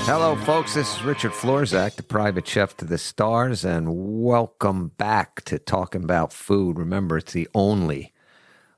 Hello, folks. This is Richard Florzak, the private chef to the stars, and welcome back to Talking About Food. Remember, it's the only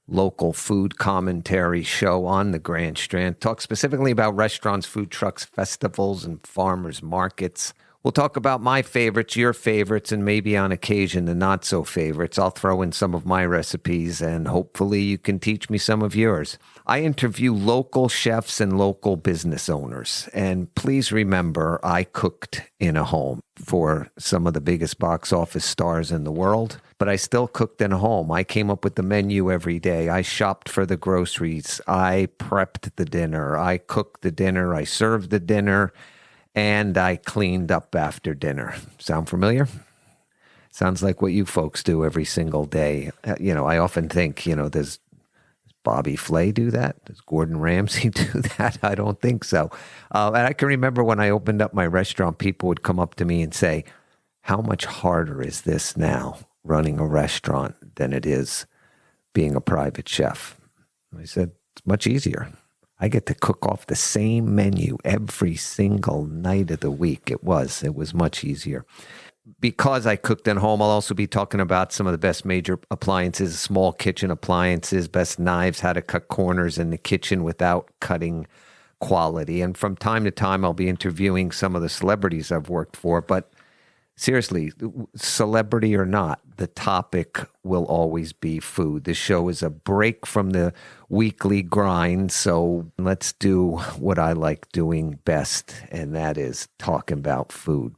local food commentary show on the Grand Strand. Talk specifically about restaurants, food trucks, festivals, and farmers markets. We'll talk about my favorites, your favorites, and maybe on occasion the not-so-favorites. I'll throw in some of my recipes, and hopefully you can teach me some of yours. I interview local chefs and local business owners. And please remember, I cooked in a home for some of the biggest box office stars in the world, but I still cooked in a home. I came up with the menu every day. I shopped for the groceries. I prepped the dinner. I cooked the dinner. I served the dinner. And I cleaned up after dinner. Sound familiar? Sounds like what you folks do every single day. I often think, does Bobby Flay do that? Does Gordon Ramsay do that? I don't think so. And I can remember when I opened up my restaurant, people would come up to me and say, how much harder is this now, running a restaurant, than it is being a private chef? And I said, it's much easier. I get to cook off the same menu every single night of the week. It was much easier. Because I cooked at home, I'll also be talking about some of the best major appliances, small kitchen appliances, best knives, how to cut corners in the kitchen without cutting quality. And from time to time, I'll be interviewing some of the celebrities I've worked for. But seriously, celebrity or not, the topic will always be food. This show is a break from the weekly grind, so let's do what I like doing best, and that is talking about food.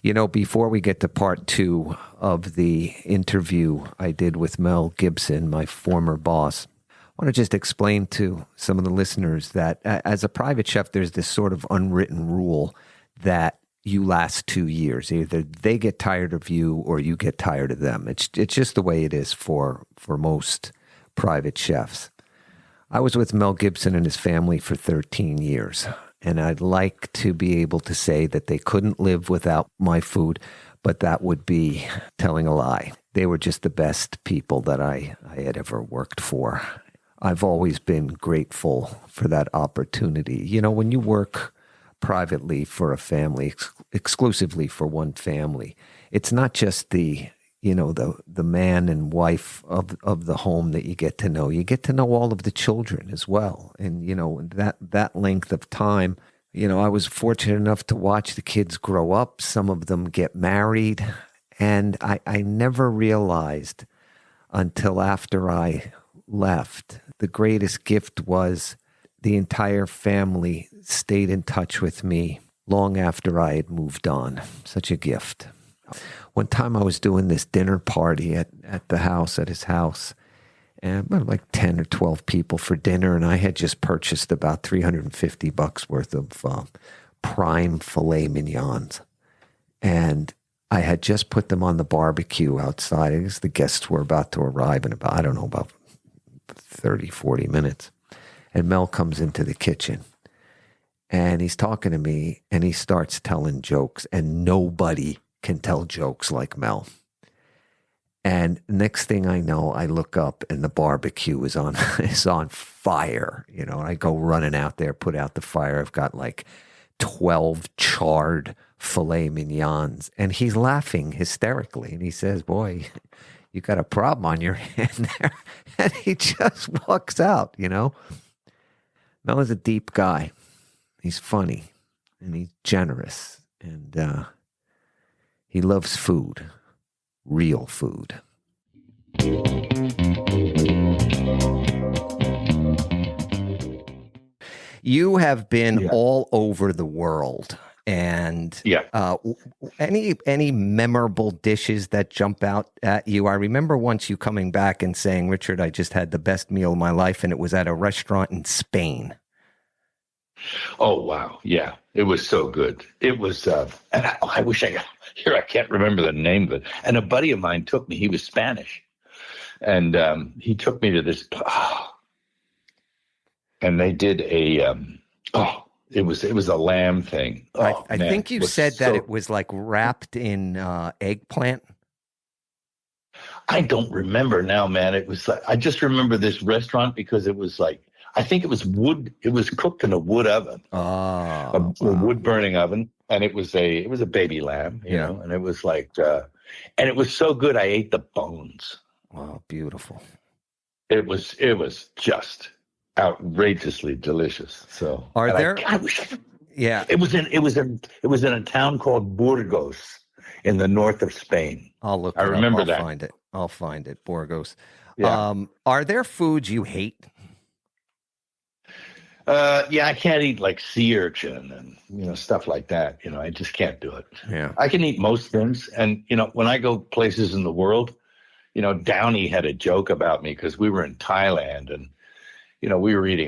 Before we get to part two of the interview I did with Mel Gibson, my former boss, I want to just explain to some of the listeners that as a private chef, there's this sort of unwritten rule that you last 2 years. Either they get tired of you or you get tired of them. It's just the way it is for most private chefs. I was with Mel Gibson and his family for 13 years, and I'd like to be able to say that they couldn't live without my food, but that would be telling a lie. They were just the best people that I had ever worked for. I've always been grateful for that opportunity. When you work privately for a family, exclusively for one family, it's not just the man and wife of the home that you get to know. You get to know all of the children as well. And, that length of time, I was fortunate enough to watch the kids grow up. Some of them get married. And I never realized until after I left, the greatest gift was the entire family stayed in touch with me long after I had moved on. Such a gift. One time I was doing this dinner party at his house, and about like 10 or 12 people for dinner, and I had just purchased about $350 worth of prime filet mignons. And I had just put them on the barbecue outside. I guess the guests were about to arrive in about 30, 40 minutes. And Mel comes into the kitchen, and he's talking to me, and he starts telling jokes, and nobody can tell jokes like Mel. And next thing I know, I look up, and the barbecue is on fire. And I go running out there, put out the fire. I've got like 12 charred filet mignons, and he's laughing hysterically, and he says, "Boy, you got a problem on your hand there," and he just walks out. Mel is a deep guy. He's funny, and he's generous, and he loves food, real food. You have been all over the world, and any memorable dishes that jump out at you? I remember once you coming back and saying, "Richard, I just had the best meal of my life," and it was at a restaurant in Spain. Oh, wow. Yeah, it was so good. It was, and I wish I can't remember the name of it. And a buddy of mine took me, he was Spanish, and he took me to this, and they did it was a lamb thing. I think you said that it was like wrapped in eggplant. I don't remember now, man. It was like, I just remember this restaurant because it was like, I think it was wood. It was cooked in a wood oven, a wood burning oven, and it was a baby lamb, you know, and it was like, and it was so good. I ate the bones. Wow, beautiful. It was just outrageously delicious. So yeah, it was in a town called Burgos in the north of Spain. I'll look. I remember that. I'll find it. Burgos. Yeah. Are there foods you hate? Yeah, I can't eat like sea urchin and, you know, stuff like that. You know, I just can't do it. Yeah. I can eat most things. And, you know, when I go places in the world, you know, Downey had a joke about me because we were in Thailand and, you know,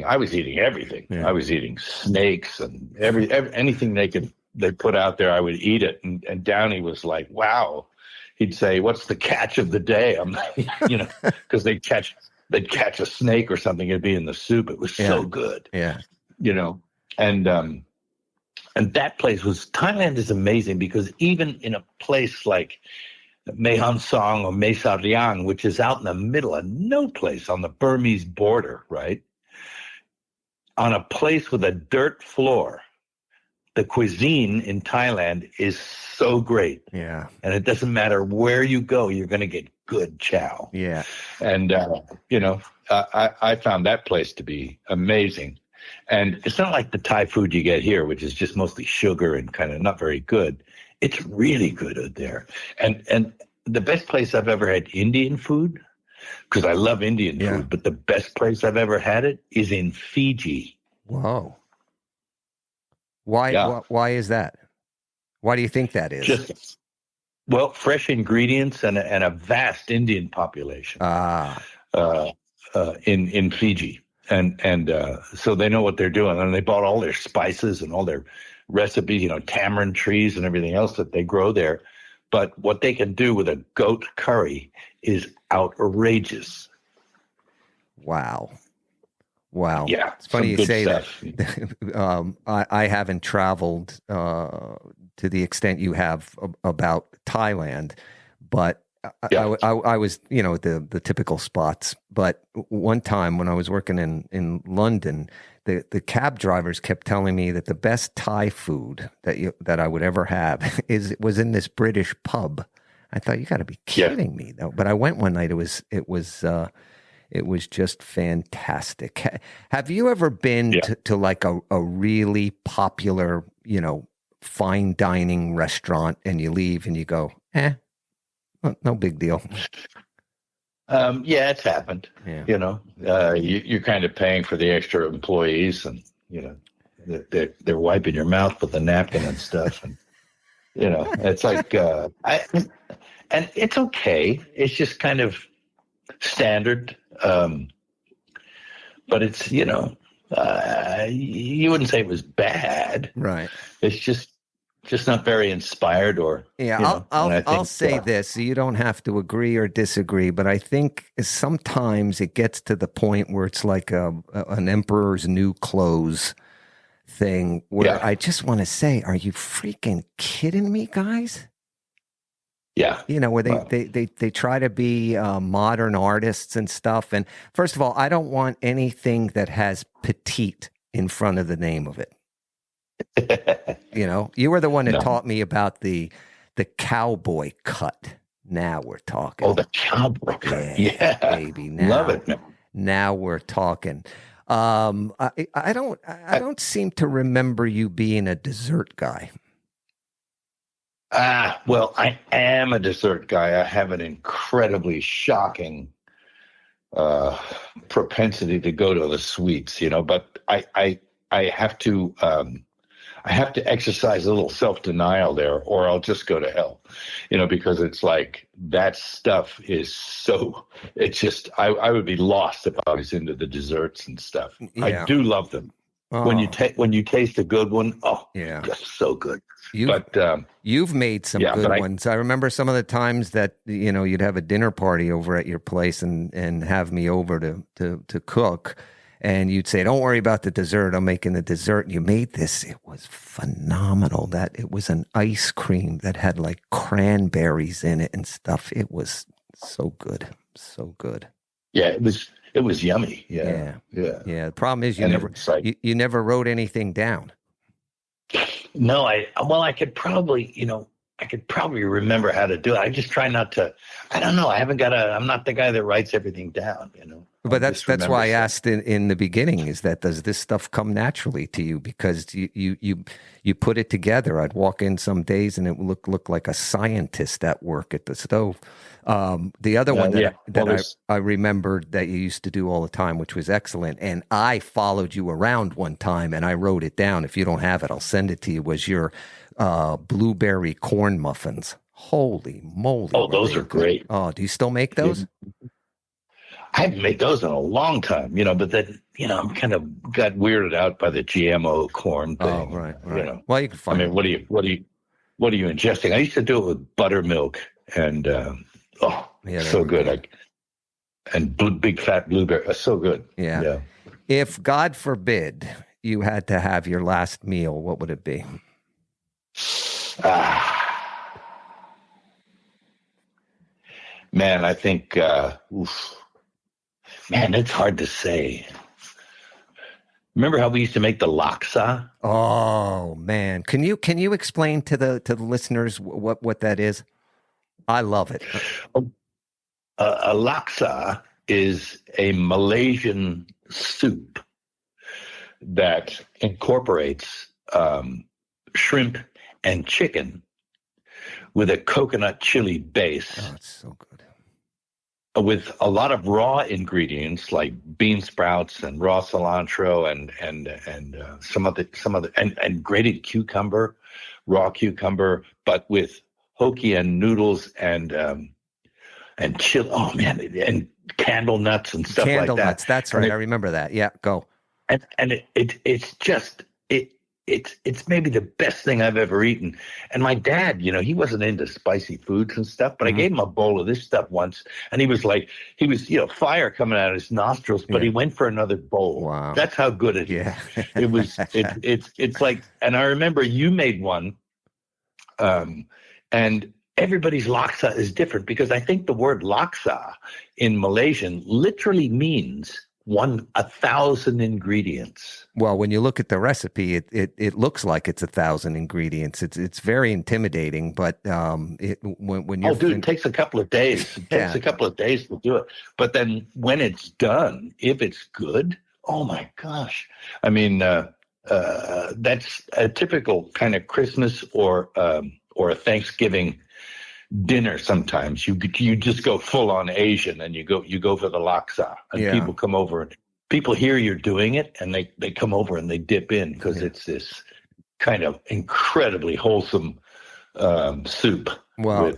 I was eating everything. Yeah. I was eating snakes and anything they put out there, I would eat it. And Downey was like, wow. He'd say, what's the catch of the day? I'm like, you know, because they'd catch a snake or something. It'd be in the soup. It was so good. Yeah. You know, and that place Thailand is amazing because even in a place like Mae Hong Son or Mae Sa Riang, which is out in the middle of no place on the Burmese border, right? On a place with a dirt floor, the cuisine in Thailand is so great. Yeah. And it doesn't matter where you go, you're going to get good chow. Yeah. And, you know, I found that place to be amazing. And it's not like the Thai food you get here, which is just mostly sugar and kind of not very good. It's really good out there. And the best place I've ever had Indian food, because I love Indian food, but the best place I've ever had it is in Fiji. Whoa. Why is that? Why do you think that is? Well, fresh ingredients and a vast Indian population in Fiji. And so they know what they're doing. And they bought all their spices and all their recipes, you know, tamarind trees and everything else that they grow there. But what they can do with a goat curry is outrageous. Wow. Yeah. It's funny you say stuff. that. I haven't traveled to the extent you have about Thailand, but I was, you know, the typical spots. But one time when I was working in London, the cab drivers kept telling me that the best Thai food that I would ever have was in this British pub. I thought, you got to be kidding me, though. But I went one night. It was just fantastic. Have you ever been to like a really popular, you know, fine dining restaurant and you leave and you go, no big deal? Yeah, it's happened. Yeah. You know, you're kind of paying for the extra employees, and you know, they're wiping your mouth with a napkin and stuff, and you know, it's like, and it's okay. It's just kind of standard, but it's, you know, you wouldn't say it was bad, right? It's just not very inspired, or I'll say this, so you don't have to agree or disagree, but I think sometimes it gets to the point where it's like an emperor's new clothes thing, where I just want to say, are you freaking kidding me, guys? Yeah. You know, where they try to be modern artists and stuff. And first of all, I don't want anything that has petite in front of the name of it. You know, you were the one that taught me about the cowboy cut. Now we're talking. Oh, the cowboy cut. Yeah, baby. Now, love it. Now we're talking. I don't seem to remember you being a dessert guy. Well, I am a dessert guy. I have an incredibly shocking propensity to go to the sweets, you know, but I have to exercise a little self-denial there, or I'll just go to hell, you know, because it's like that stuff is so, it's just, I would be lost if I was into the desserts and stuff. Yeah. I do love them. Oh. When you taste a good one, that's so good. You've made some good ones. I remember some of the times that, you know, you'd have a dinner party over at your place and have me over to cook. And you'd say, don't worry about the dessert. I'm making the dessert. And you made this. It was phenomenal. That it was an ice cream that had like cranberries in it and stuff. It was so good. So good. Yeah, it was yummy. Yeah. Yeah. Yeah. The problem is And it's like, you never wrote anything down. no, I could probably, I could probably remember how to do it. I just try not to. I don't know. I'm not the guy that writes everything down. But I that's just why I remember asked in the beginning, is that does this stuff come naturally to you? Because you put it together. I'd walk in some days and it would look like a scientist at work at the stove. The other one that I remembered that you used to do all the time, which was excellent, and I followed you around one time and I wrote it down. If you don't have it, I'll send it to you. Was your blueberry corn muffins? Holy moly! Oh, those are great. Oh, do you still make those? I haven't made those in a long time, but then, I'm kind of got weirded out by the GMO corn thing. Oh, right. Well, you can find. I mean, what are you ingesting? I used to do it with buttermilk and, so good. And big fat blueberry. So good. Yeah. If God forbid you had to have your last meal, what would it be? Man, I think, man, it's hard to say. Remember how we used to make the laksa? Oh man, can you explain to the listeners what that is? I love it. A laksa is a Malaysian soup that incorporates shrimp and chicken with a coconut chili base. Oh, it's so good. With a lot of raw ingredients like bean sprouts and raw cilantro and some other and grated cucumber, raw cucumber, but with Hokkien noodles and chill. Oh man, and candle nuts and stuff like that. Candle nuts, that's right. I remember that. Yeah, go. And it's just it's maybe the best thing I've ever eaten. And my dad, he wasn't into spicy foods and stuff, but I gave him a bowl of this stuff once, and he was fire coming out of his nostrils, but he went for another bowl. Wow. That's how good it is. It was, it's like, and I remember you made one, and everybody's laksa is different, because I think the word laksa in Malaysian literally means 1,000 ingredients. Well, when you look at the recipe, it looks like it's 1,000 ingredients. It's very intimidating, but when you it takes a couple of days. It takes a couple of days to do it. But then when it's done, if it's good, oh my gosh! I mean, that's a typical kind of Christmas or a Thanksgiving dinner. Sometimes you just go full on Asian and you go for the laksa, and people come over and people hear you're doing it, and they come over and they dip in, because it's this kind of incredibly wholesome soup. Well,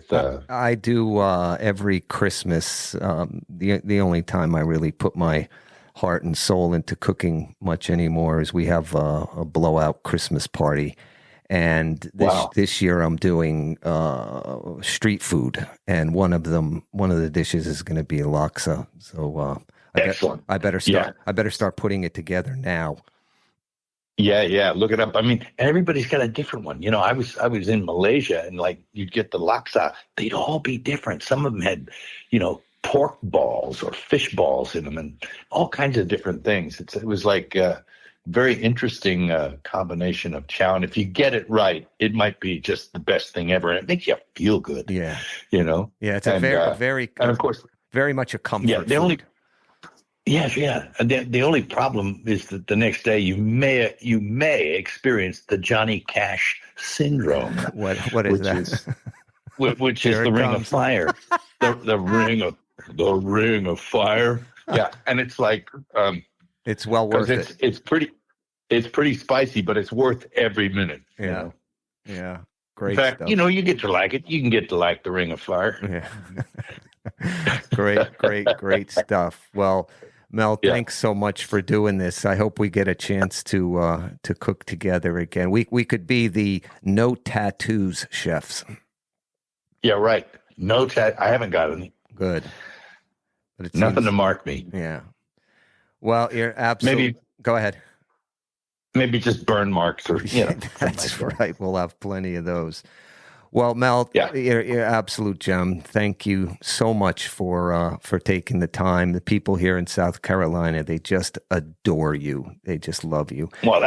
I do every Christmas. The only time I really put my heart and soul into cooking much anymore is we have a blowout Christmas party. And this year I'm doing street food, and one of the dishes is going to be laksa. So excellent. I better start putting it together now. Yeah, look it up. I mean, everybody's got a different one. I was in Malaysia, and like you'd get the laksa, they'd all be different. Some of them had, pork balls or fish balls in them, and all kinds of different things. It was like very interesting combination of chow, and if you get it right, it might be just the best thing ever, and it makes you feel good. Yeah, it's very and of course very much a comfort. Yeah, food. And the only problem is that the next day you may experience the Johnny Cash syndrome. What is that? Which is the ring of fire, the ring of fire. Yeah, and it's like it's well worth it. It's pretty spicy, but it's worth every minute. Yeah. Great. In fact, stuff. You get to like it. You can get to like the ring of fire. Yeah. Great stuff. Well, Mel, thanks so much for doing this. I hope we get a chance to cook together again. We could be the no tattoos chefs. Yeah, right. I haven't got any. Good. But it's nothing to mark me. Yeah. Well, you're absolutely. Maybe go ahead. Maybe just burn marks or That's right. We'll have plenty of those. Well, Mel, Yeah. you're absolute gem. Thank you so much for taking the time. The people here in South Carolina, they just adore you. They just love you. Well,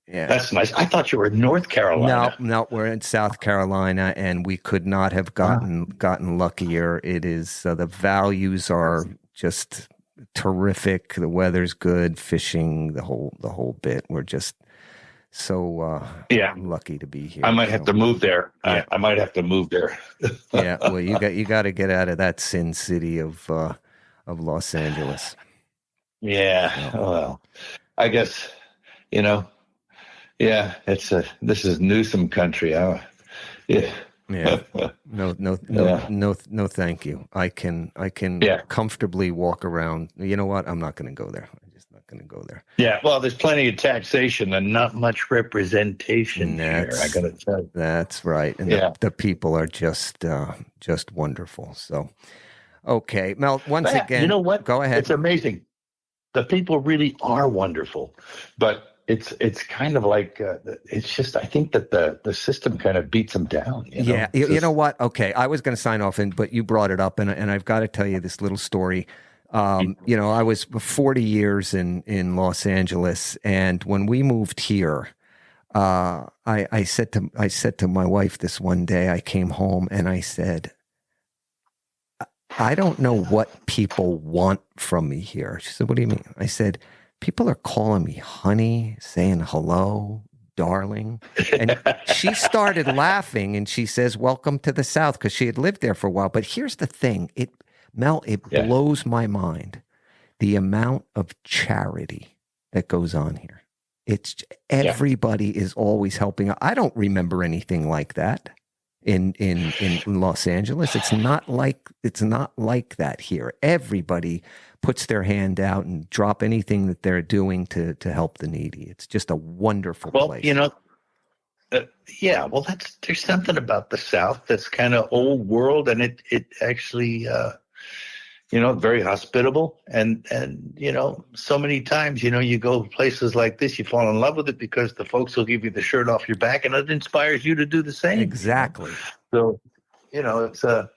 Yeah. that's nice. I thought you were in North Carolina. No, we're in South Carolina, and we could not have gotten luckier. It is the values are just terrific. The weather's good, fishing, the whole bit. We're just so lucky to be here. I might have to move there. Yeah. I might have to move there. Yeah, well, you got to get out of that sin city of Los Angeles. Yeah. Well, I guess yeah. This is Newsom country. Yeah. Yeah. No. Thank you. I can comfortably walk around. You know what? I'm not going to go there. I'm just not going to go there. Yeah. Well, there's plenty of taxation and not much representation here. I got to tell you. That's right. And the people are just wonderful. So, okay, Mel. Once again, you know what? Go ahead. It's amazing. The people really are wonderful, but it's kind of like it's just I think that the system kind of beats them down. Yeah, you know what? Okay, I was going to sign off, but you brought it up, and I've got to tell you this little story. I was 40 years in Los Angeles, and when we moved here, I said to my wife this one day. I came home and I said, I don't know what people want from me here. She said, what do you mean? I said, people are calling me honey, saying hello, darling. And she started laughing and she says, welcome to the South, because she had lived there for a while. But here's the thing. Mel, it blows my mind, the amount of charity that goes on here. It's everybody is always helping. I don't remember anything like that. In Los Angeles, it's not like that here. Everybody puts their hand out and drop anything that they're doing to help the needy. It's just a wonderful place. Well, there's something about the South that's kind of old world, and it actually very hospitable, and so many times you go places like this, you fall in love with it because the folks will give you the shirt off your back, and it inspires you to do the same. Exactly. So it's a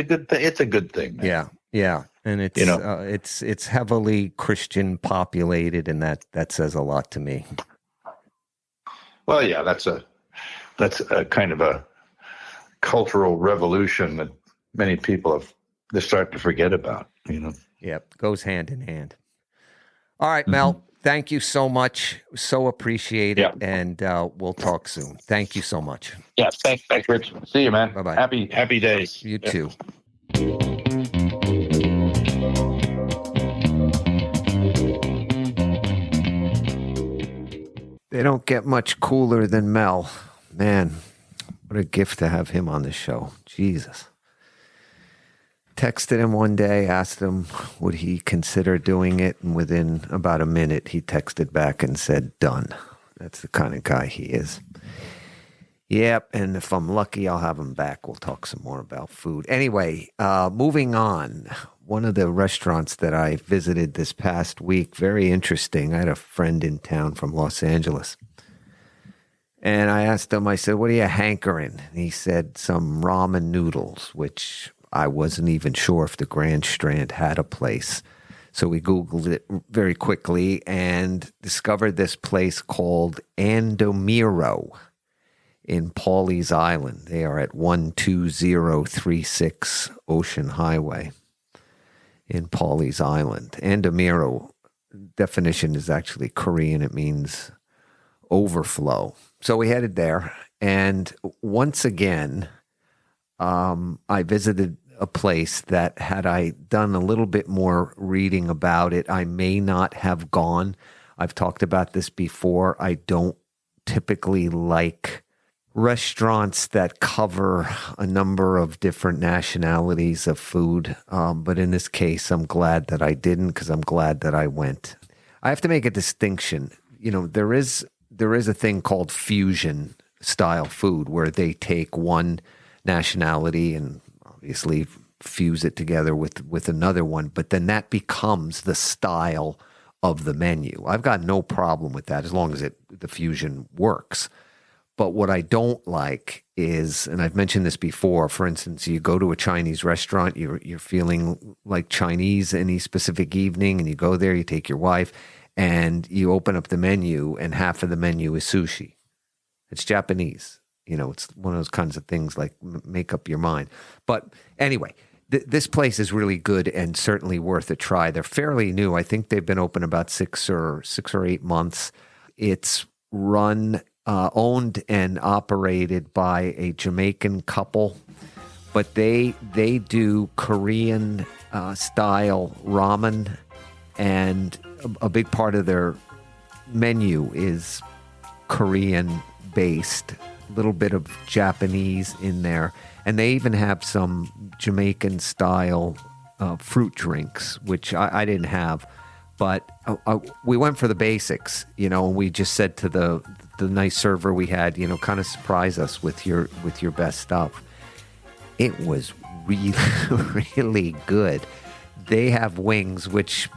good thing. It's a good thing, man. Yeah, and it's heavily Christian populated, and that says a lot to me. Well, yeah, that's a kind of a cultural revolution that many people they start to forget about, Yep, goes hand in hand. All right, Mel, thank you so much. So appreciate it, and we'll talk soon. Thank you so much. Yeah, thanks, Rich. See you, man. Bye-bye. Happy days. You too. They don't get much cooler than Mel. Man, what a gift to have him on the show. Jesus. Texted him one day, asked him would he consider doing it, and within about a minute he texted back and said done. That's the kind of guy he is. Yep, and if I'm lucky I'll have him back. We'll talk some more about food. Anyway, moving on. One of the restaurants that I visited this past week, very interesting. I had a friend in town from Los Angeles, and I asked him, I said, what are you hankering? And he said some ramen noodles, which I wasn't even sure if the Grand Strand had a place. So we Googled it very quickly and discovered this place called Andomiro in Pawley's Island. They are at 12036 Ocean Highway in Pawley's Island. Andomiro, definition is actually Korean. It means overflow. So we headed there. And once again, I visited a place that, had I done a little bit more reading about it, I may not have gone. I've talked about this before. I don't typically like restaurants that cover a number of different nationalities of food. But in this case, I'm glad that I didn't, because I'm glad that I went. I have to make a distinction. There is a thing called fusion style food where they take one nationality and obviously fuse it together with another one, but then that becomes the style of the menu. I've got no problem with that as long as the fusion works. But what I don't like is, and I've mentioned this before, for instance, you go to a Chinese restaurant, you're feeling like Chinese any specific evening, and you go there, you take your wife, and you open up the menu, and half of the menu is sushi. It's Japanese. It's one of those kinds of things like make up your mind. But anyway, this place is really good and certainly worth a try. They're fairly new. I think they've been open about 6 or 8 months. It's run, owned and operated by a Jamaican couple, but they do Korean style ramen, and a big part of their menu is Korean based, a little bit of Japanese in there, and they even have some Jamaican style fruit drinks, which I didn't have. But we went for the basics, and we just said to the nice server we had, kind of surprise us with your best stuff. It was really, really good. They have wings, which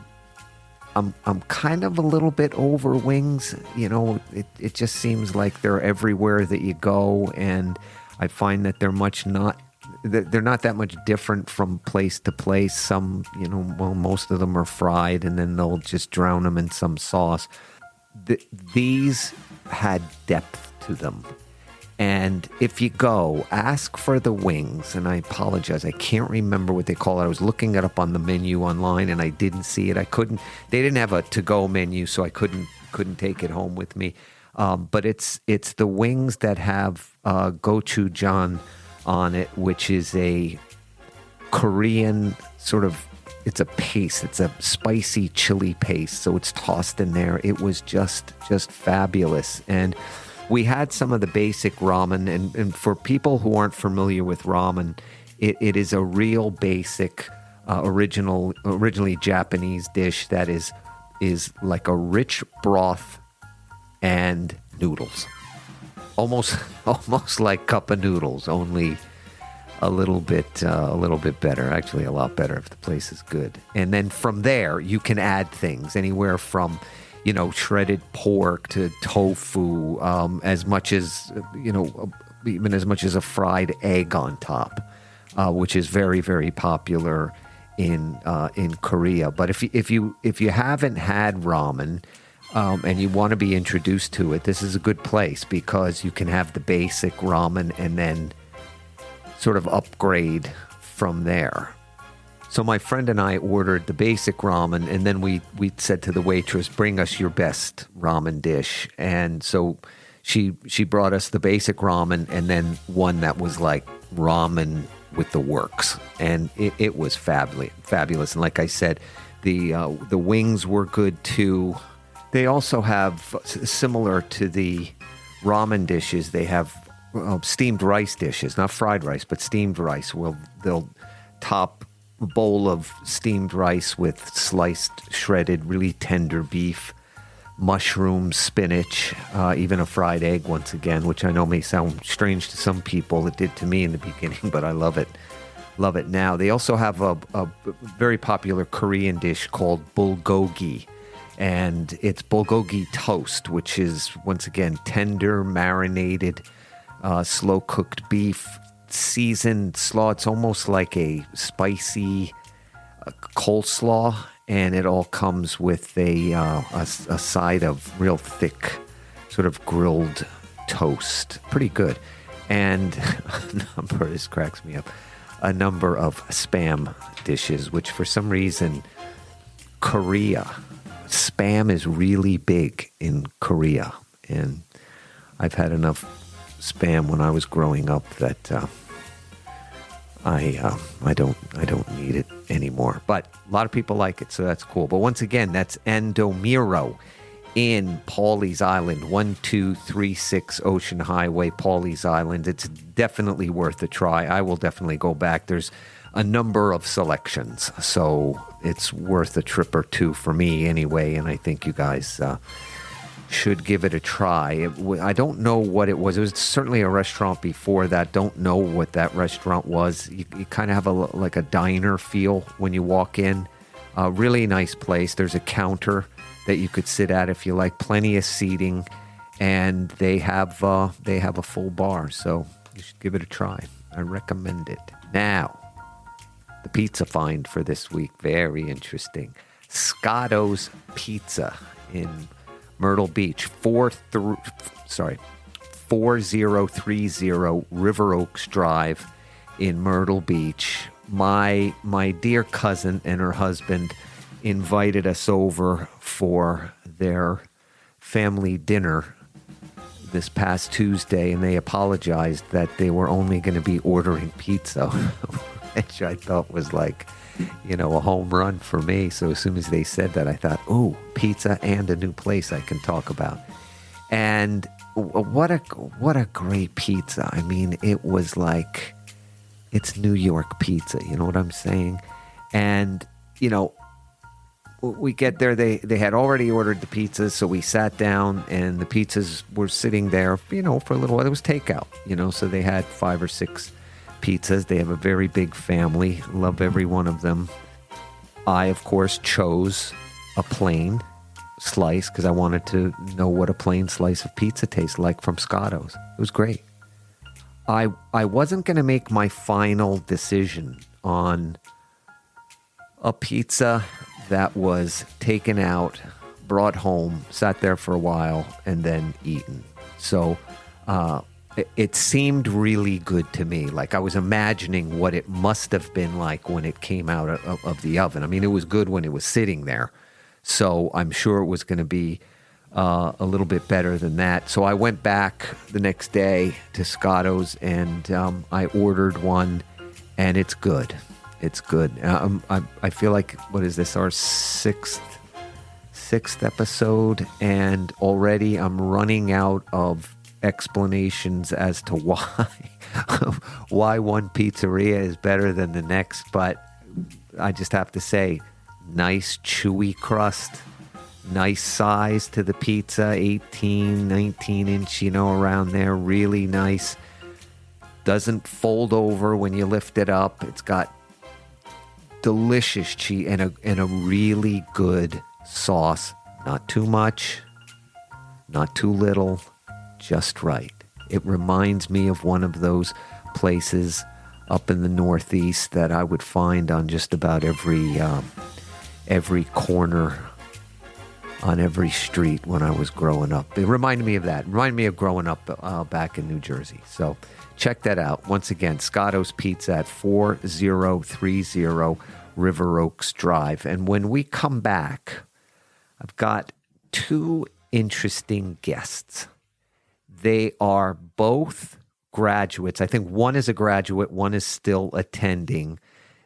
I'm kind of a little bit over wings. It just seems like they're everywhere that you go, and I find that they're not that much different from place to place. Some, most of them are fried, and then they'll just drown them in some sauce. These had depth to them. And if you go, ask for the wings. And I apologize, I can't remember what they call it. I was looking it up on the menu online, and I didn't see it. They didn't have a to-go menu, so I couldn't take it home with me. But it's the wings that have gochujang on it, which is a Korean sort of, it's a paste. It's a spicy chili paste, so it's tossed in there. It was just fabulous. And we had some of the basic ramen, and for people who aren't familiar with ramen, it is a real basic, originally Japanese dish that is like a rich broth and noodles. Almost like cup of noodles, only a little bit better. Actually, a lot better if the place is good. And then from there, you can add things anywhere from, shredded pork to tofu, as much as, even as much as a fried egg on top, which is very, very popular in Korea. But if you haven't had ramen, and you want to be introduced to it, this is a good place, because you can have the basic ramen and then sort of upgrade from there. So my friend and I ordered the basic ramen, and then we said to the waitress, bring us your best ramen dish. And so she brought us the basic ramen, and then one that was like ramen with the works. And it was fabulous. And like I said, the wings were good too. They also have, similar to the ramen dishes, they have steamed rice dishes, not fried rice, but steamed rice. They'll top a bowl of steamed rice with sliced, shredded, really tender beef, mushrooms, spinach, even a fried egg once again, which I know may sound strange to some people. It did to me in the beginning, but I love it. Love it now. They also have a very popular Korean dish called bulgogi. And it's bulgogi toast, which is, once again, tender, marinated, slow-cooked beef, seasoned slaw. It's almost like a spicy coleslaw, and it all comes with a side of real thick, sort of grilled toast. Pretty good. And this cracks me up, a number of Spam dishes, which for some reason, Korea... Spam is really big in Korea, and I've had enough Spam when I was growing up that I don't need it anymore. But a lot of people like it, so that's cool. But once again, that's Andomiro in Pawley's Island, 1236 Ocean Highway, Pawley's Island. It's definitely worth a try. I will definitely go back. There's a number of selections, so it's worth a trip or two for me anyway, and I think you guys should give it a try. I don't know what it was. It was certainly a restaurant before that. Don't know what that restaurant was. You kind of have like a diner feel when you walk in. Really nice place. There's a counter that you could sit at if you like. Plenty of seating. and they have a full bar, so you should give it a try. I recommend it. Now, the pizza find for this week, very interesting. Scotto's Pizza in Myrtle Beach, 4030 River Oaks Drive in Myrtle Beach. My dear cousin and her husband invited us over for their family dinner this past Tuesday, and they apologized that they were only going to be ordering pizza, which I thought was like, a home run for me. So as soon as they said that, I thought, ooh, pizza and a new place I can talk about. And what a great pizza. I mean, it was like, it's New York pizza, you know what I'm saying? And, we get there, they had already ordered the pizzas, so we sat down, and the pizzas were sitting there, for a little while. It was takeout, so they had 5 or 6 pizzas. They have a very big family, love every one of them. I, of course, chose a plain slice because I wanted to know what a plain slice of pizza tastes like from Scotto's. It was great. I wasn't going to make my final decision on a pizza that was taken out, brought home, sat there for a while, and then eaten. So it seemed really good to me. Like I was imagining what it must have been like when it came out of the oven. I mean, it was good when it was sitting there. So I'm sure it was going to be a little bit better than that. So I went back the next day to Scotto's, and I ordered one, and it's good. It's good. I feel like, what is this, our sixth episode, and already I'm running out of explanations as to why one pizzeria is better than the next. But I just have to say, nice chewy crust, nice size to the pizza, 18, 19 inch, around there, really nice. Doesn't fold over when you lift it up. It's got delicious cheese and a really good sauce. Not too much, not too little, just right. It reminds me of one of those places up in the Northeast that I would find on just about every corner, on every street when I was growing up. It reminded me of that. It reminded me of growing up back in New Jersey. So check that out. Once again, Scotto's Pizza at 4030 River Oaks Drive. And when we come back, I've got 2 interesting guests. They are both graduates. I think one is a graduate, one is still attending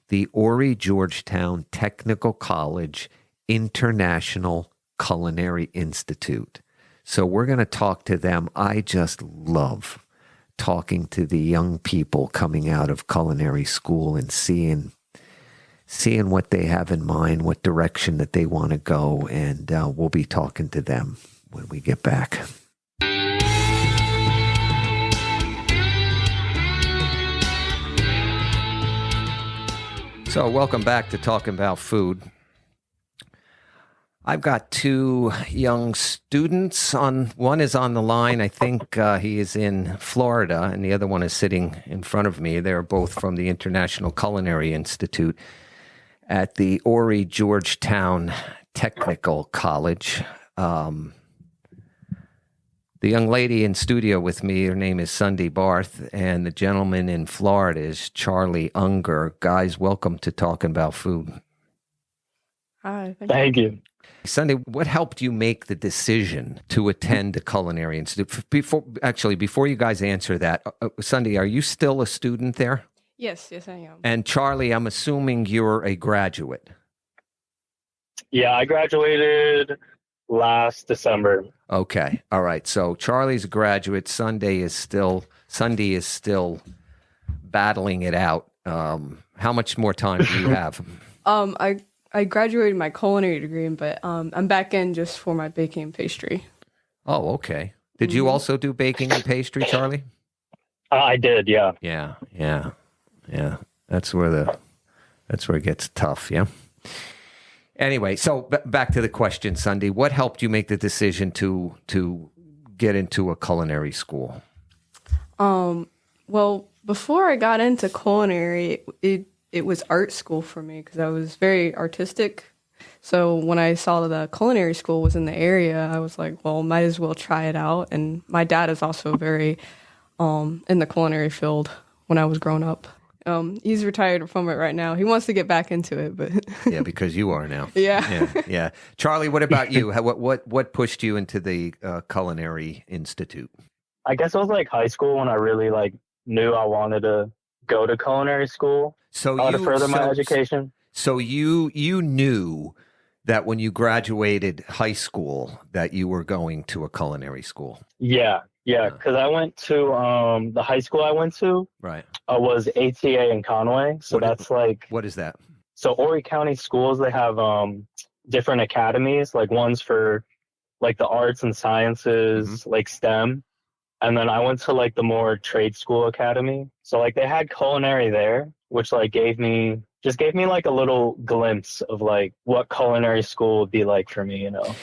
the Horry Georgetown Technical College International Culinary Institute. So we're going to talk to them. I just love talking to the young people coming out of culinary school and seeing what they have in mind, what direction that they want to go, and we'll be talking to them when we get back. So welcome back to Talking About Food. I've got 2 young students. One is on the line. I think he is in Florida, and the other one is sitting in front of me. They're both from the International Culinary Institute at the Horry Georgetown Technical College. The young lady in studio with me, her name is Sunday Barth, and the gentleman in Florida is Charlie Unger. Guys, welcome to Talking About Food. Hi. Thank you. Sunday, what helped you make the decision to attend the Culinary Institute? Before you guys answer that, Sunday, are you still a student there? Yes, I am. And Charlie, I'm assuming you're a graduate. Yeah, I graduated last December. Okay. All right. So Charlie's a graduate. Sunday is still battling it out. How much more time do you have? I graduated my culinary degree, but I'm back in just for my baking and pastry. Oh, okay. Did you also do baking and pastry, Charlie? I did, yeah. Yeah. That's where it gets tough. Yeah. Anyway, so back to the question, Sunday. What helped you make the decision to get into a culinary school? Well, before I got into culinary, it was art school for me because I was very artistic. So when I saw the culinary school was in the area, I was like, well, might as well try it out. And my dad is also very in the culinary field when I was growing up. He's retired from it right now. He wants to get back into it, but Yeah, because you are now. yeah. Yeah. Charlie, what about you? What pushed you into the Culinary Institute? I guess it was like high school when I really like knew I wanted to go to culinary school to further my education. So you knew that when you graduated high school that you were going to a culinary school. Yeah, because I went to the high school I went to. Right. Was ATA in Conway. So what is that? So Horry County schools, they have different academies, like ones for like the arts and sciences, like STEM. And then I went to like the more trade school academy. So like they had culinary there, which like gave me like a little glimpse of like what culinary school would be like for me, you know.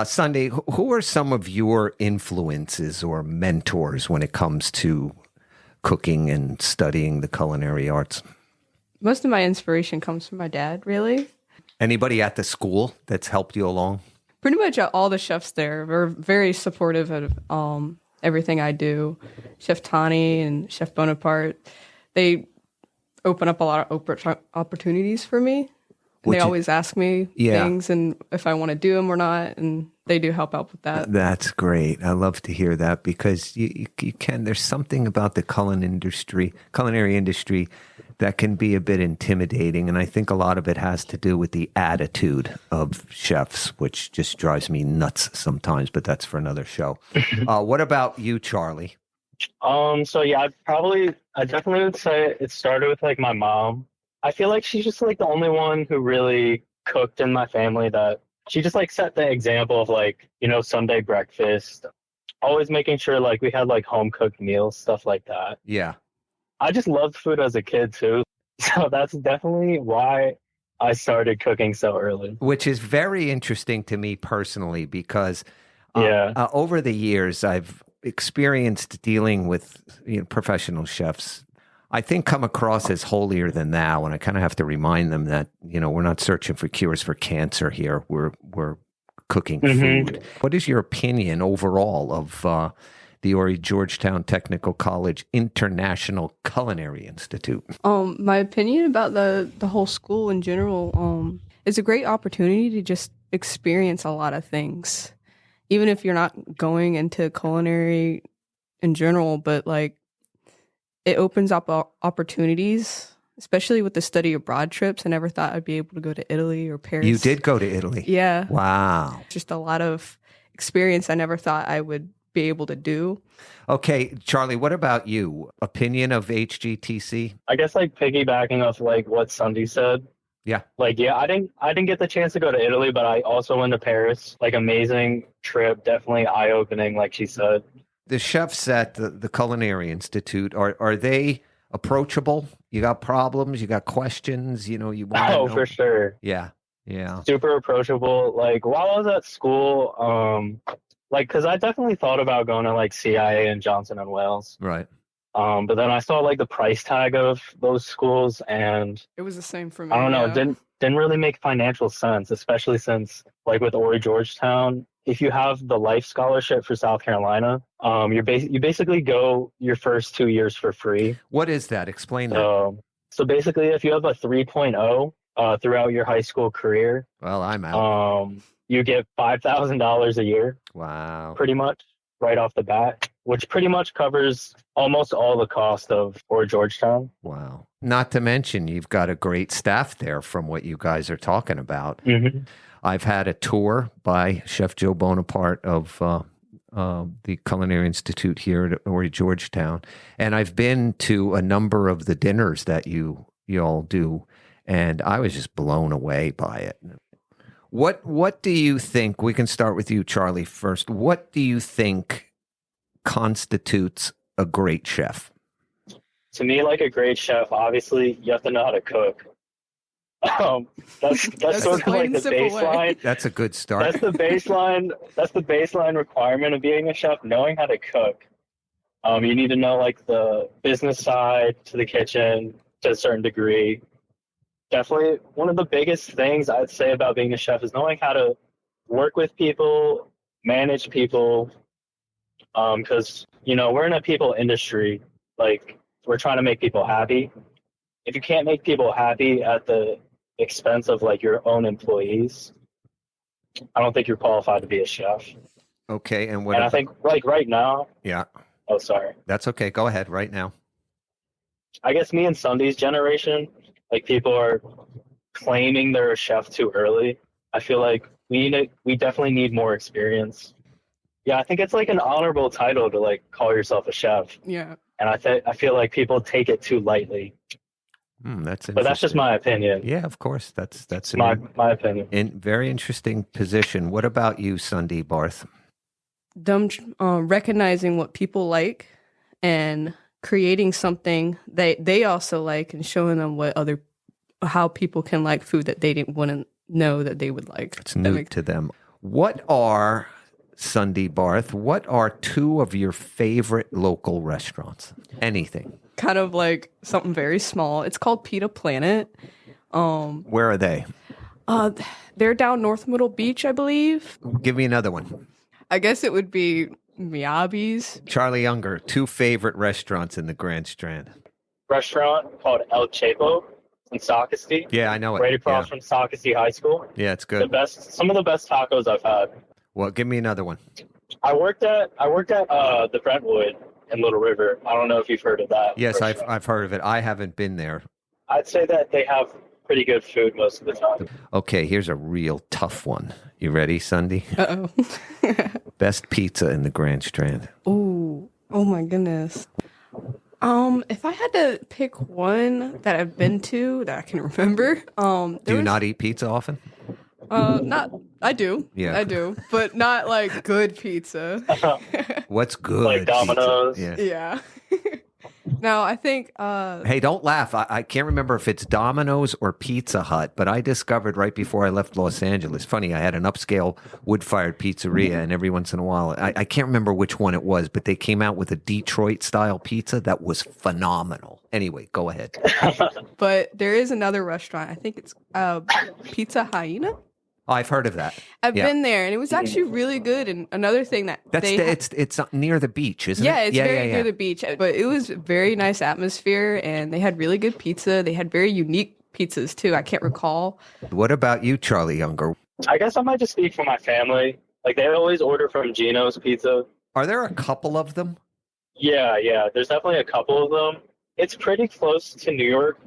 Sunday, who are some of your influences or mentors when it comes to cooking and studying the culinary arts? Most of my inspiration comes from my dad, really. Anybody at the school that's helped you along? Pretty much all the chefs there were very supportive of everything I do. Chef Tani and Chef Bonaparte, they open up a lot of opportunities for me. They always ask me things and if I want to do them or not, and they do help out with that. That's great. I love to hear that because you can. There's something about the culinary industry that can be a bit intimidating, and I think a lot of it has to do with the attitude of chefs, which just drives me nuts sometimes. But that's for another show. What about you, Charlie? So yeah, I definitely would say it started with like my mom. I feel like she's just like the only one who really cooked in my family that she just like set the example of like, you know, Sunday breakfast, always making sure like we had like home cooked meals, stuff like that. Yeah. I just loved food as a kid too. So that's definitely why I started cooking so early. Which is very interesting to me personally because over the years I've experienced dealing with professional chefs. I think come across as holier than thou, and I kind of have to remind them that we're not searching for cures for cancer here. We're cooking food. What is your opinion overall of the Horry Georgetown Technical College International Culinary Institute? My opinion about the whole school in general is a great opportunity to just experience a lot of things, even if you're not going into culinary in general, but like. It opens up opportunities, especially with the study abroad trips. I never thought I'd be able to go to Italy or Paris. You did go to Italy? Yeah. Wow. Just a lot of experience I never thought I would be able to do. Okay, Charlie, what about you? Opinion of HGTC? I guess like piggybacking off like what Sunday said. Yeah. Like, yeah, I didn't get the chance to go to Italy, but I also went to Paris. Like, amazing trip, definitely eye-opening, like she said. The chefs at the Culinary Institute, are they approachable? You got problems? You got questions? You want to know? For sure. Yeah. Super approachable. Like, while I was at school, like, because I definitely thought about going to, like, CIA and Johnson & Wales. Right. But then I saw, like, the price tag of those schools, and... It was the same for me. I don't know. It didn't really make financial sense, especially since, like, with Horry Georgetown, if you have the life scholarship for South Carolina, you basically go your first 2 years for free. What is that? Explain that. So basically, if you have a 3.0 throughout your high school career, well, I'm out. You get $5,000 a year. Wow. Pretty much right off the bat, which pretty much covers almost all the cost of Horry Georgetown. Wow. Not to mention, you've got a great staff there from what you guys are talking about. Mm-hmm. I've had a tour by Chef Joe Bonaparte of the Culinary Institute here at Horry Georgetown, and I've been to a number of the dinners that you all do, and I was just blown away by it. What do you think? We can start with you, Charlie, first. What do you think constitutes a great chef? To me, like a great chef, obviously you have to know how to cook. That's sort of plain like and the simple way. baseline. That's a good start. That's the baseline. That's the baseline requirement of being a chef, knowing how to cook. You need to know like the business side to the kitchen to a certain degree. Definitely one of the biggest things I'd say about being a chef is knowing how to work with people, manage people. Because, we're in a people industry. Like, we're trying to make people happy. If you can't make people happy at the expense of like your own employees, I don't think you're qualified to be a chef. Okay, and what? And I think like right now. Yeah. Oh, sorry. That's okay. Go ahead. Right now. I guess me and Sunday's generation, like people are claiming they're a chef too early. I feel like we definitely need more experience. Yeah, I think it's like an honorable title to like call yourself a chef. Yeah. And I feel like people take it too lightly. That's interesting. But that's just my opinion. Yeah, of course. That's my opinion. Very interesting position. What about you, Sunday Barth? Them recognizing what people like and creating something that they also like and showing them how people can like food that they wouldn't know that they would like. It's new to them. What are, Sunday Barth, what are two of your favorite local restaurants? Anything. Kind of like something very small. It's called Pita Planet. Where are they? They're down North Myrtle Beach, I believe. Give me another one. I guess it would be Miyabi's. Charlie Younger, two favorite restaurants in the Grand Strand. Restaurant called El Chapo in Socastee. Yeah, I know it. Right across from Socastee High School. Yeah, it's good. Some of the best tacos I've had. Well, give me another one. I worked at the Brentwood in Little River. I don't know if you've heard of that. Yes, I've heard of it. I haven't been there. I'd say that they have pretty good food most of the time. Okay, here's a real tough one. You ready, Sunday? Uh-oh. Best pizza in the Grand Strand. Ooh. Oh my goodness. If I had to pick one that I've been to that I can remember, Do you not eat pizza often? I do. Yeah. I do, but not like good pizza. What's good? Like Domino's. Pizza? Yeah. Now, I think... Hey, don't laugh. I can't remember if it's Domino's or Pizza Hut, but I discovered right before I left Los Angeles. Funny, I had an upscale wood-fired pizzeria, and every once in a while, I can't remember which one it was, but they came out with a Detroit-style pizza that was phenomenal. Anyway, go ahead. But there is another restaurant. I think it's Pizza Hyena. Oh, I've heard of that. I've been there, and it was actually really good. And another thing it's near the beach, isn't it? Yeah, it's very near the beach. But it was very nice atmosphere, and they had really good pizza. They had very unique pizzas too. I can't recall. What about you, Charlie Younger? I guess I might just speak for my family. Like they always order from Gino's Pizza. Are there a couple of them? Yeah. There's definitely a couple of them. It's pretty close to New York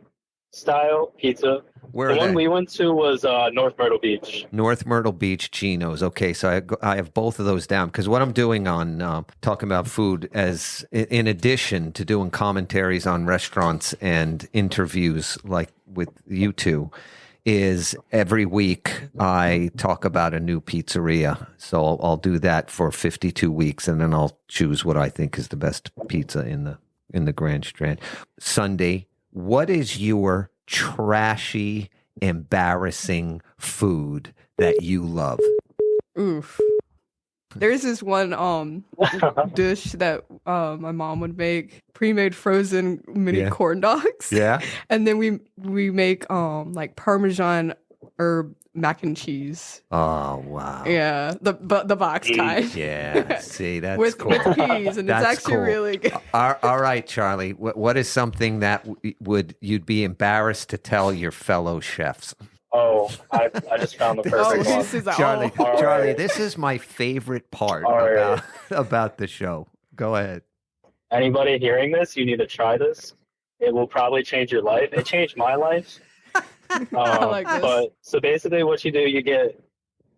style pizza. Where the are one they? we went to was North Myrtle Beach. North Myrtle Beach, Gino's. Okay, so I have both of those down because what I'm doing on talking about food, as in addition to doing commentaries on restaurants and interviews like with you two, is every week I talk about a new pizzeria. So I'll do that for 52 weeks, and then I'll choose what I think is the best pizza in the Grand Strand. Sunday, what is your trashy, embarrassing food that you love? Oof. There's this one dish that my mom would make, pre-made frozen mini corn dogs. Yeah. And then we make like Parmesan herb mac and cheese. Oh wow. Yeah, the box kind. Yeah. See, that's with cool. with peas, and That's it's actually cool. really good. All right, Charlie. What is something that you'd be embarrassed to tell your fellow chefs? Oh, I just found the perfect one. This is Charlie, All Charlie, right. this is my favorite part All right. about the show. Go ahead. Anybody hearing this, you need to try this. It will probably change your life. It changed my life. I like this. But so basically, what you do, you get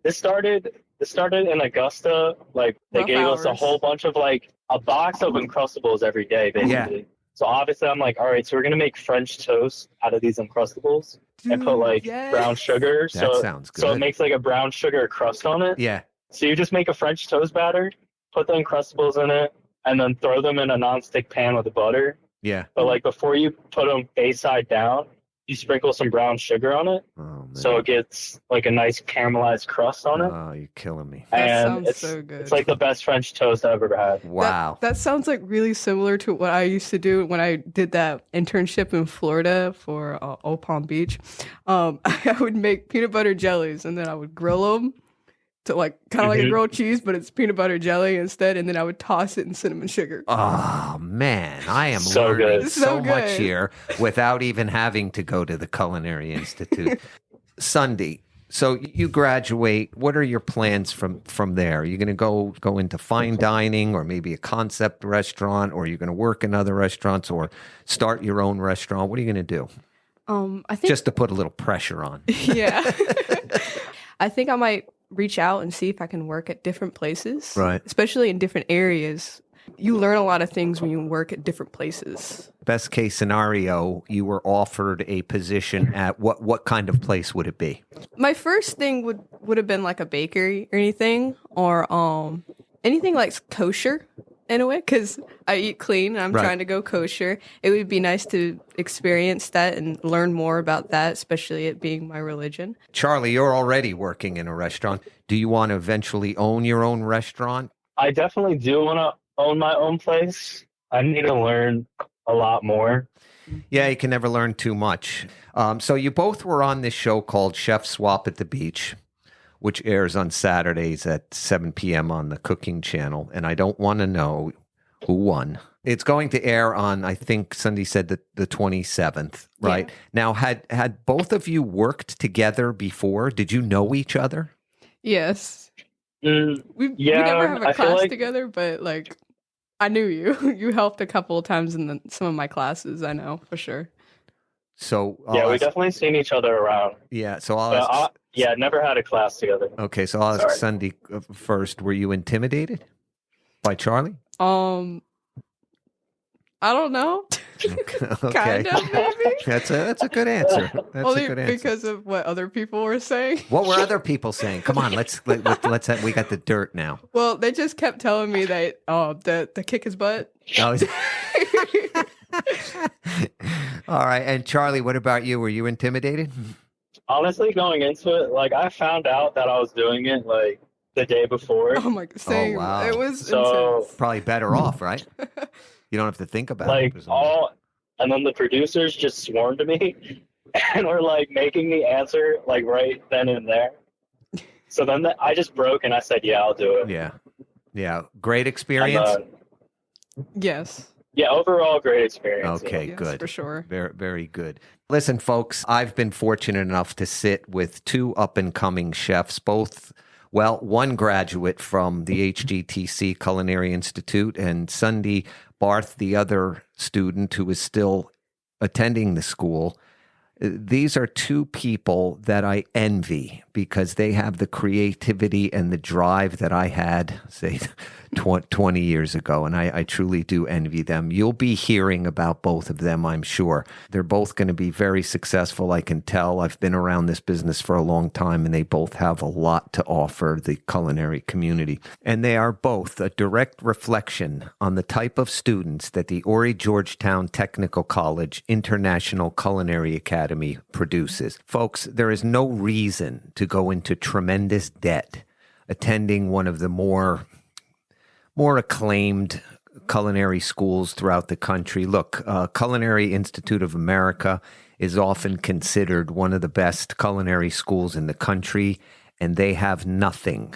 this started in Augusta. Like they Rough gave us a hours. whole bunch of like a box of Uncrustables every day, basically. Yeah. So obviously, I'm like, all right, so we're gonna make French toast out of these Uncrustables and put Dude, like yes. brown sugar. That So sounds good. so it makes like a brown sugar crust on it. Yeah. So you just make a French toast batter, put the Uncrustables in it, and then throw them in a nonstick pan with butter. Yeah. But like before you put them face side down, you sprinkle some brown sugar on it, Oh, man. so it gets like a nice caramelized crust on it. Oh, you're killing me. That And sounds so good. it's like the best French toast I've ever had. Wow. That sounds like really similar to what I used to do when I did that internship in Florida for Old Palm Beach. I would make peanut butter jellies and then I would grill them to like kind of like a grilled cheese, but it's peanut butter jelly instead. And then I would toss it in cinnamon sugar. Oh, man. I am So learning good. so So much good. here without even having to go to the Culinary Institute. Sunday, so you graduate. What are your plans from there? Are you going to go into fine dining or maybe a concept restaurant, or are you going to work in other restaurants or start your own restaurant? What are you going to do? I think Just to put a little pressure on. yeah. I think I might reach out and see if I can work at different places. Right. Especially in different areas. You learn a lot of things when you work at different places. Best case scenario, you were offered a position at what kind of place would it be? My first thing would have been like a bakery or anything anything like kosher in a way, because I eat clean and I'm Right. trying to go kosher. It would be nice to experience that and learn more about that, especially it being my religion. Charlie, you're already working in a restaurant. Do you want to eventually own your own restaurant? I definitely do want to own my own place. I need to learn a lot more. Yeah, you can never learn too much. So you both were on this show called Chef Swap at the Beach, which airs on Saturdays at 7 p.m. on the Cooking Channel. And I don't want to know who won. It's going to air on, I think Sunday said the 27th, right? Yeah. Now, had both of you worked together before? Did you know each other? Yes. Mm, We Yeah, never have a I feel class like- together, but like I knew you. You helped a couple of times in some of my classes, I know, for sure. So yeah, I'll we ask- definitely seen each other around. yeah. So I'll But ask. never had a class together. Okay, so I'll ask Sorry. Sunday first. Were you intimidated by Charlie? I don't know. Okay. Kind of, maybe. That's a good answer. That's Only a good answer. because of what other people were saying. What were other people saying? Come on, let's have, we got the dirt now. Well, they just kept telling me that the kick his butt. Oh, is- all right. And Charlie, what about you? Were you intimidated? Honestly, going into it, like I found out that I was doing it like the day before. Oh my, same. wow. It was So- intense. Probably better off, right? You don't have to think about it. Like presumably. and then the producers just swarmed me and were like making me answer like right then and there. So then I just broke and I said, yeah, I'll do it. Yeah. Yeah. Great And, experience. Yes. yeah, overall great experience. Okay, Yes, good. for sure. Very, very good. Listen, folks, I've been fortunate enough to sit with two up-and-coming chefs, both, well, one graduate from the HGTC Culinary Institute, and Sunday Barth, the other student who is still attending the school. These are two people that I envy because they have the creativity and the drive that I had, say, 20 years ago. And I truly do envy them. You'll be hearing about both of them, I'm sure. They're both going to be very successful, I can tell. I've been around this business for a long time, and they both have a lot to offer the culinary community. And they are both a direct reflection on the type of students that the Horry Georgetown Technical College International Culinary Academy produces. Folks, there is no reason to go into tremendous debt attending one of the more acclaimed culinary schools throughout the country. Look, Culinary Institute of America is often considered one of the best culinary schools in the country, and they have nothing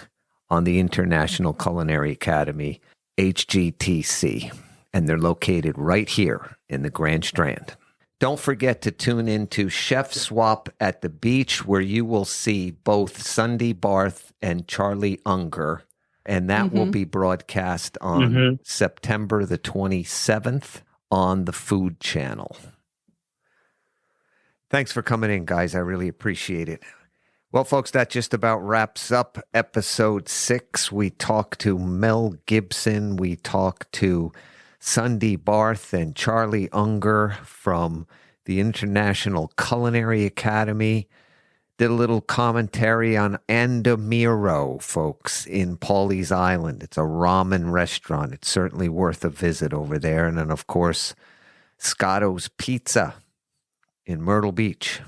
on the International Culinary Academy, HGTC, and they're located right here in the Grand Strand. Don't forget to tune in to Chef Swap at the Beach, where you will see both Sunday Barth and Charlie Unger. And that will be broadcast on September the 27th on the Food Channel. Thanks for coming in, guys. I really appreciate it. Well, folks, that just about wraps up episode 6. We talked to Mel Gibson. We talked to Sunday Barth and Charlie Unger from the International Culinary Academy. Did a little commentary on Andomiro, folks, in Pawley's Island. It's a ramen restaurant. It's certainly worth a visit over there. And then, of course, Scotto's Pizza in Myrtle Beach.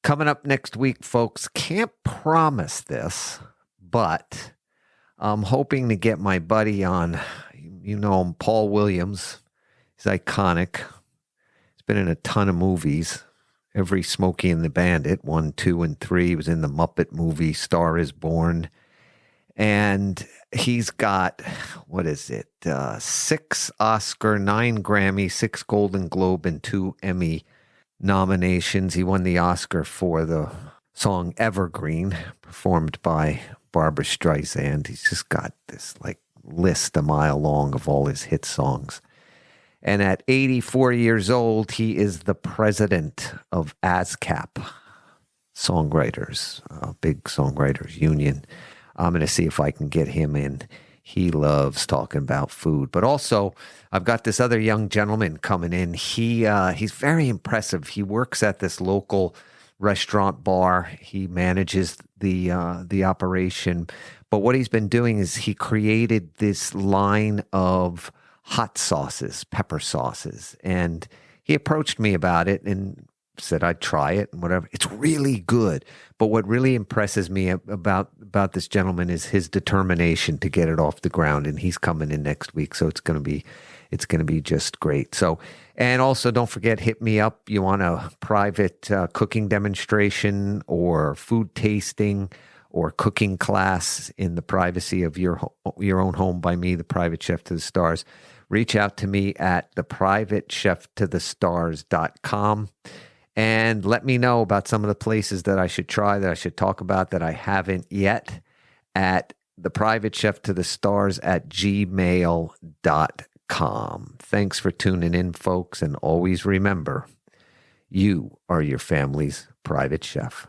Coming up next week, folks, can't promise this, but I'm hoping to get my buddy on. You know him, Paul Williams. He's iconic. He's been in a ton of movies. Every Smokey and the Bandit, 1, 2, and 3. He was in the Muppet movie, Star is Born. And he's got, 6 Oscar, 9 Grammy, 6 Golden Globe, and 2 Emmy nominations. He won the Oscar for the song Evergreen, performed by Barbra Streisand. He's just got this list a mile long of all his hit songs. And at 84 years old, he is the president of ASCAP, songwriters, big songwriters union. I'm going to see if I can get him in. He loves talking about food. But also, I've got this other young gentleman coming in. He's very impressive. He works at this local restaurant bar. He manages the operation. But what he's been doing is he created this line of hot sauces, pepper sauces. And he approached me about it and said I'd try it and whatever. It's really good. But what really impresses me about this gentleman is his determination to get it off the ground. And he's coming in next week. So it's going to be just great. So, and also don't forget, hit me up. You want a private cooking demonstration or food tasting or cooking class in the privacy of your own home by me, the Private Chef to the Stars. Reach out to me at theprivatecheftothestars.com and let me know about some of the places that I should try, that I should talk about, that I haven't yet at theprivatecheftothestars@gmail.com. Thanks for tuning in, folks, and always remember, you are your family's private chef.